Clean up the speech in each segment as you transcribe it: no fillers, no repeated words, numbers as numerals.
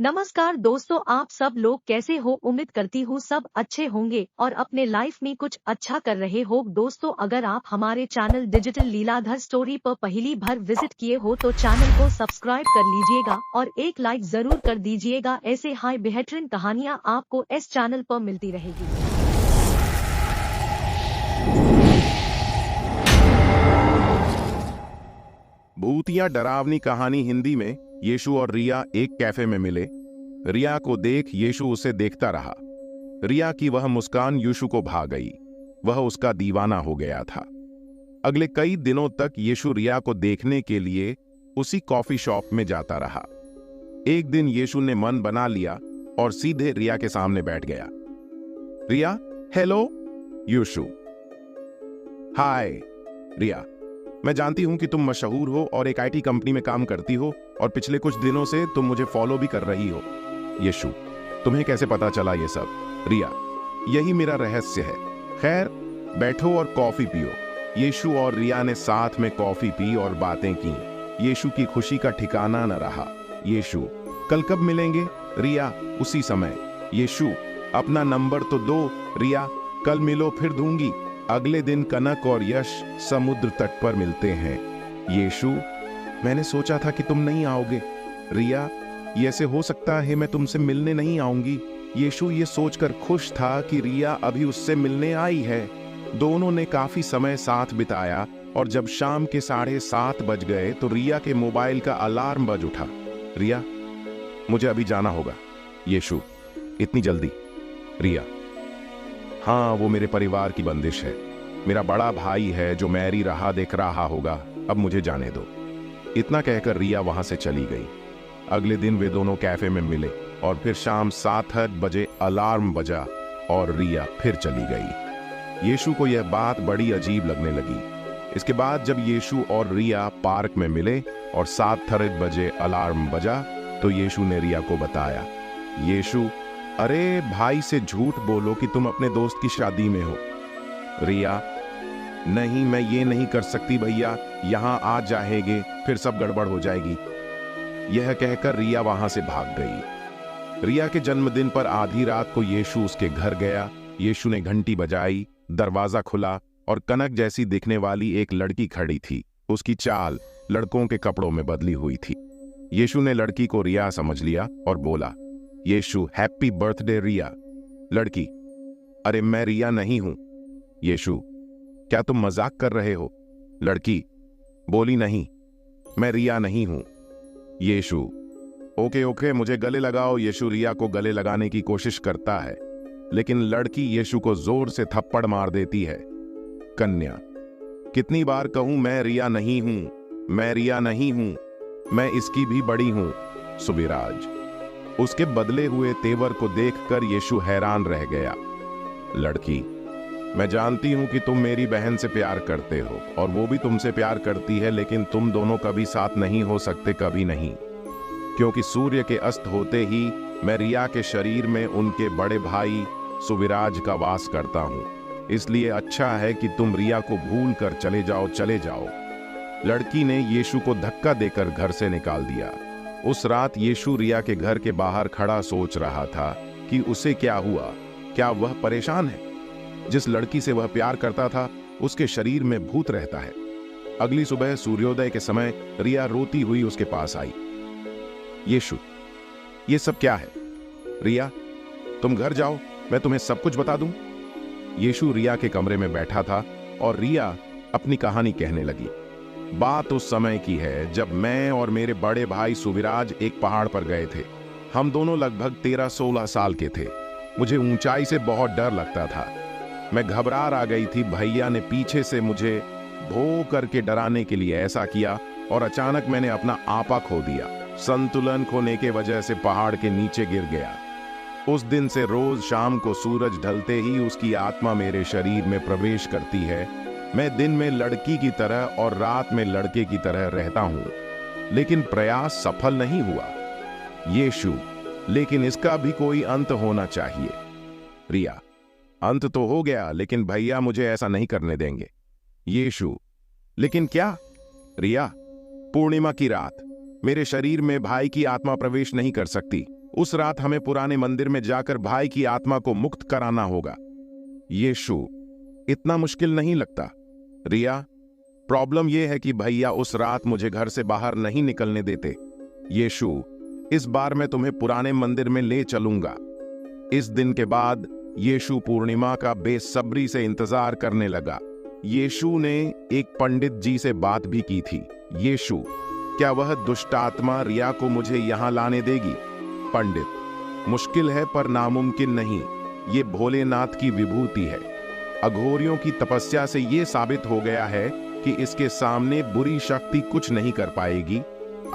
नमस्कार दोस्तों, आप सब लोग कैसे हो। उम्मीद करती हूँ सब अच्छे होंगे और अपने लाइफ में कुछ अच्छा कर रहे हो। दोस्तों, अगर आप हमारे चैनल डिजिटल लीलाधर स्टोरी पर पहली बार विजिट किए हो तो चैनल को सब्सक्राइब कर लीजिएगा और एक लाइक जरूर कर दीजिएगा। ऐसे हाई बेहतरीन कहानियाँ आपको इस चैनल पर मिलती रहेगी। भूतिया डरावनी कहानी हिंदी में। यीशु और रिया एक कैफे में मिले। रिया को देख यीशु उसे देखता रहा। रिया की वह मुस्कान यीशु को भा गई। वह उसका दीवाना हो गया था। अगले कई दिनों तक यीशु रिया को देखने के लिए उसी कॉफी शॉप में जाता रहा। एक दिन यीशु ने मन बना लिया और सीधे रिया के सामने बैठ गया। रिया, हेलो। यीशु, हाय। रिया, मैं जानती हूं कि तुम मशहूर हो और एक आईटी कंपनी में काम करती हो और पिछले कुछ दिनों से तुम मुझे फॉलो भी कर रही हो। यीशु, तुम्हें कैसे पता चला ये सब? रिया, यही मेरा रहस्य है। खैर, बैठो और कॉफी पियो। यीशु और रिया ने साथ में कॉफी पी और बातें की। यीशु की खुशी का ठिकाना न रहा। यीशु, कल कब मिलेंगे? रिया, उसी समय। यीशु, अपना नंबर तो दो। रिया, कल मिलो फिर दूंगी। अगले दिन कनक और यश समुद्र तट पर मिलते हैं। यीशु, मैंने सोचा था कि तुम नहीं आओगे। रिया, ये ऐसे हो सकता है मैं तुमसे मिलने नहीं आऊंगी। यीशु ये सोचकर खुश था कि रिया अभी उससे मिलने आई है। दोनों ने काफी समय साथ बिताया और जब शाम के 7:30 बज गए तो रिया के मोबाइल का अलार्म बज उठा। रिया, मुझे अभी जाना होगा। यीशु, इतनी जल्दी? रिया, हाँ, वो मेरे परिवार की बंदिश है। मेरा बड़ा भाई है जो मैरी राह देख रहा होगा। अब मुझे जाने दो। इतना कहकर रिया वहां से चली गई। अगले दिन वे दोनों कैफे में मिले और फिर शाम 7 बजे अलार्म बजा और रिया फिर चली गई। यीशु को यह बात बड़ी अजीब लगने लगी। इसके बाद जब यीशु और रिया पार्क में मिले और 7 बजे अलार्म बजा तो यीशु ने रिया को बताया। यीशु, अरे भाई से झूठ बोलो कि तुम अपने दोस्त की शादी में हो। रिया, नहीं, मैं ये नहीं कर सकती भैया, यहां आ जाएंगे फिर सब गड़बड़ हो जाएगी। यह कहकर रिया वहां से भाग गई। रिया के जन्मदिन पर आधी रात को यीशु उसके घर गया। यीशु ने घंटी बजाई, दरवाजा खुला और कनक जैसी दिखने वाली एक लड़की खड़ी थी। उसकी चाल लड़कों के कपड़ों में बदली हुई थी। यीशु ने लड़की को रिया समझ लिया और बोला, यीशु, हैप्पी बर्थडे रिया। लड़की, अरे मैं रिया नहीं हूं। यीशु, क्या तुम मजाक कर रहे हो? लड़की बोली, नहीं, मैं रिया नहीं हूं। यीशु, ओके ओके, मुझे गले लगाओ। यीशु रिया को गले लगाने की कोशिश करता है लेकिन लड़की यीशु को जोर से थप्पड़ मार देती है। कन्या, कितनी बार कहूं मैं रिया नहीं हूं, मैं रिया नहीं हूं, मैं इसकी भी बड़ी हूं। सुविराज, उसके बदले हुए तेवर को देखकर यीशु हैरान रह गया। लड़की, मैं जानती हूं कि तुम मेरी बहन से प्यार करते हो और वो भी तुमसे प्यार करती है, लेकिन तुम दोनों कभी साथ नहीं हो सकते, कभी नहीं, क्योंकि सूर्य के अस्त होते ही मैं रिया के शरीर में उनके बड़े भाई सुविराज का वास करता हूं। इसलिए अच्छा है कि तुम रिया को भूल कर चले जाओ, चले जाओ। लड़की ने यीशु को धक्का देकर घर से निकाल दिया। उस रात यीशु रिया के घर के बाहर खड़ा सोच रहा था कि उसे क्या हुआ। क्या वह परेशान है? जिस लड़की से वह प्यार करता था उसके शरीर में भूत रहता है। अगली सुबह सूर्योदय के समय रिया रोती हुई उसके पास आई। यीशु, ये सब क्या है? रिया, तुम घर जाओ, मैं तुम्हें सब कुछ बता दूं। यीशु रिया के कमरे में बैठा था और रिया अपनी कहानी कहने लगी। बात उस समय की है जब मैं और मेरे बड़े भाई सुविराज एक पहाड़ पर गए थे। हम दोनों लगभग 13-16 साल के थे। मुझे ऊंचाई से बहुत डर लगता था। मैं घबरा आ गई थी। भैया ने पीछे से मुझे भो करके डराने के लिए ऐसा किया और अचानक मैंने अपना आपा खो दिया। संतुलन खोने के वजह से पहाड़ के नीचे गिर गया। उस दिन से रोज शाम को सूरज ढलते ही उसकी आत्मा मेरे शरीर में प्रवेश करती है। मैं दिन में लड़की की तरह और रात में लड़के की तरह रहता हूं, लेकिन प्रयास सफल नहीं हुआ। यीशु, लेकिन इसका भी कोई अंत होना चाहिए। रिया, अंत तो हो गया, लेकिन भैया मुझे ऐसा नहीं करने देंगे। यीशु, लेकिन क्या? रिया, पूर्णिमा की रात, मेरे शरीर में भाई की आत्मा प्रवेश नहीं कर सकती। उस रात हमें पुराने मंदिर में जाकर भाई की आत्मा को मुक्त कराना होगा। यीशु, इतना मुश्किल नहीं लगता। रिया, प्रॉब्लम यह है कि भैया उस रात मुझे घर से बाहर नहीं निकलने देते। यीशु, इस बार मैं तुम्हें पुराने मंदिर में ले चलूंगा। इस दिन के बाद यीशु पूर्णिमा का बेसब्री से इंतजार करने लगा। यीशु ने एक पंडित जी से बात भी की थी। यीशु, क्या वह दुष्ट आत्मा रिया को मुझे यहां लाने देगी? पंडित, मुश्किल है पर नामुमकिन नहीं। ये भोलेनाथ की विभूति है। अघोरियों की तपस्या से यह साबित हो गया है कि इसके सामने बुरी शक्ति कुछ नहीं कर पाएगी।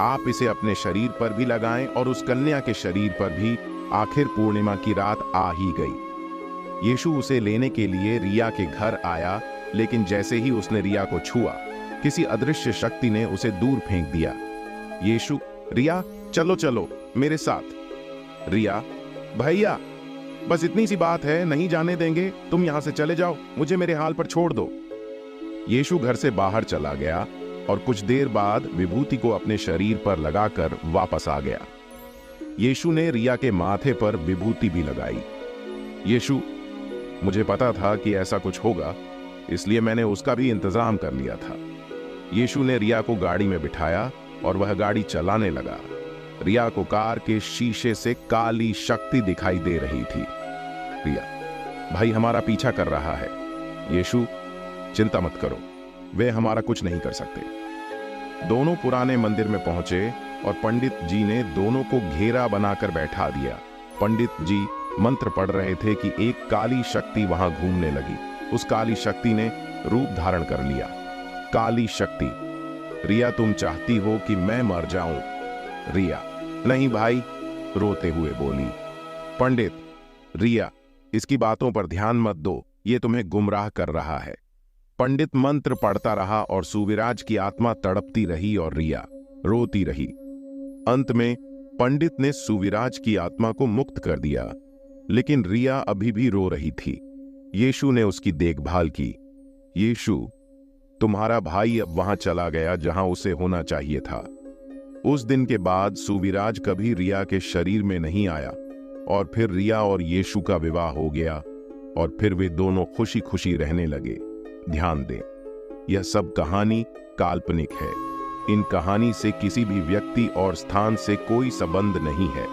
आप इसे अपने शरीर पर भी लगाएं और उस कन्या के शरीर पर भी। आखिर पूर्णिमा की रात आ ही गई। यीशु उसे लेने के लिए रिया के घर आया, लेकिन जैसे ही उसने रिया को छुआ, किसी अदृश्य शक्ति ने उसे दूर फेंक दिया। यीशु, रिया, चलो चलो मेरे साथ। रिया, भैया बस इतनी सी बात है, नहीं जाने देंगे। तुम यहां से चले जाओ, मुझे मेरे हाल पर छोड़ दो। यीशु घर से बाहर चला गया और कुछ देर बाद विभूति को अपने शरीर पर लगाकर वापस आ गया। यीशु ने रिया के माथे पर विभूति भी लगाई। यीशु, मुझे पता था कि ऐसा कुछ होगा, इसलिए मैंने उसका भी इंतजाम कर लिया था। यीशु ने रिया को गाड़ी में बिठाया और वह गाड़ी चलाने लगा। रिया को कार के शीशे से काली शक्ति दिखाई दे रही थी। रिया, भाई हमारा पीछा कर रहा है। यीशु, चिंता मत करो, वे हमारा कुछ नहीं कर सकते। दोनों पुराने मंदिर में पहुंचे और पंडित जी ने दोनों को घेरा बनाकर बैठा दिया। पंडित जी मंत्र पढ़ रहे थे कि एक काली शक्ति वहां घूमने लगी। उस काली शक्ति ने रूप धारण कर लिया। काली शक्ति, रिया तुम चाहती हो कि मैं मर जाऊं? रिया, नहीं भाई, रोते हुए बोली। पंडित, रिया, इसकी बातों पर ध्यान मत दो, ये तुम्हें गुमराह कर रहा है। पंडित मंत्र पढ़ता रहा और सुविराज की आत्मा तड़पती रही और रिया रोती रही। अंत में पंडित ने सुविराज की आत्मा को मुक्त कर दिया, लेकिन रिया अभी भी रो रही थी। यीशु ने उसकी देखभाल की। यीशु, तुम्हारा भाई अब वहां चला गया जहां उसे होना चाहिए था। उस दिन के बाद सुविराज कभी रिया के शरीर में नहीं आया और फिर रिया और यीशु का विवाह हो गया और फिर वे दोनों खुशी खुशी रहने लगे। ध्यान दें, यह सब कहानी काल्पनिक है। इन कहानी से किसी भी व्यक्ति और स्थान से कोई संबंध नहीं है।